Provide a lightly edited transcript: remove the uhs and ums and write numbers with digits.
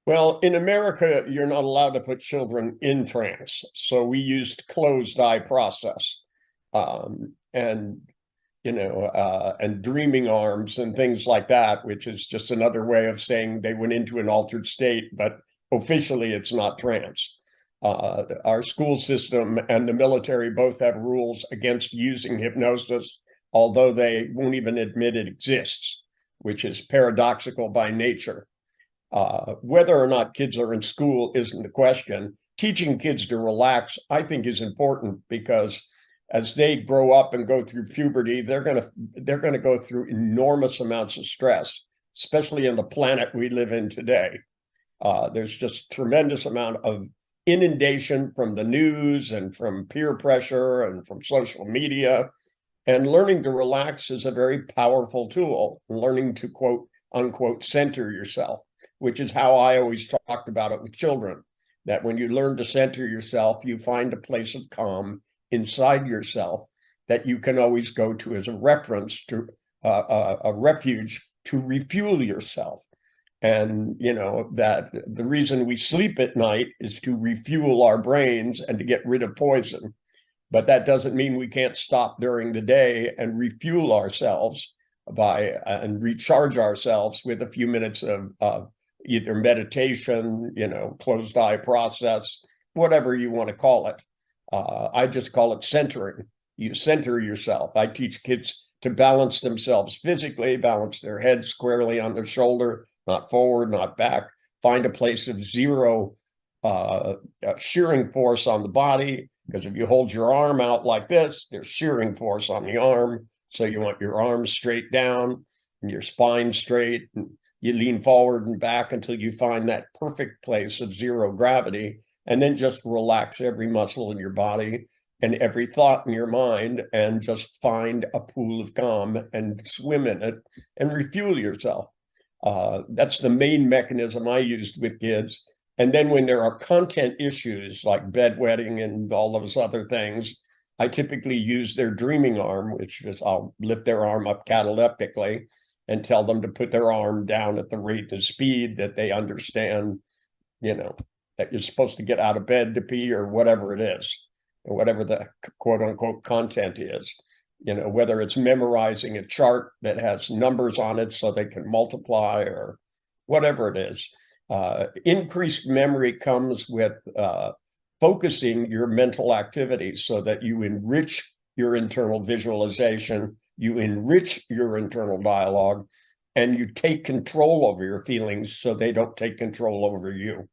Well, in America, you're not allowed to put children in trance. So we used closed eye process, and and dreaming arms and things like that, which is just another way of saying they went into an altered state, but officially it's not trance. Our school system and the military both have rules against using hypnosis, although they won't even admit it exists, which is paradoxical by nature. Whether or not kids are in school isn't the question. Teaching kids to relax, I think, is important because as they grow up and go through puberty, they're gonna go through enormous amounts of stress, especially on the planet we live in today. There's just tremendous amount of inundation from the news and from peer pressure and from social media. And learning to relax is a very powerful tool. Learning to quote unquote center yourself, which is how I always talked about it with children, that when you learn to center yourself, you find a place of calm inside yourself that you can always go to as a reference to a refuge to refuel yourself. And that the reason we sleep at night is to refuel our brains and to get rid of poison. But that doesn't mean we can't stop during the day and refuel ourselves and recharge ourselves with a few minutes of either meditation, closed eye process, whatever you want to call it. I just call it centering. You center yourself. I teach kids to balance themselves physically, balance their head squarely on their shoulder, not forward, not back. Find a place of zero shearing force on the body, because if you hold your arm out like this, there's shearing force on the arm. So you want your arms straight down and your spine straight. And you lean forward and back until you find that perfect place of zero gravity, and then just relax every muscle in your body and every thought in your mind, and just find a pool of calm and swim in it and refuel yourself. That's the main mechanism I used with kids. And then when there are content issues like bedwetting and all those other things, I typically use their dreaming arm, which is I'll lift their arm up cataleptically and tell them to put their arm down at the rate of speed that they understand, that you're supposed to get out of bed to pee or whatever it is, or whatever the quote unquote content is, whether it's memorizing a chart that has numbers on it so they can multiply or whatever it is. Increased memory comes with focusing your mental activities so that you enrich your internal visualization, you enrich your internal dialogue, and you take control over your feelings so they don't take control over you.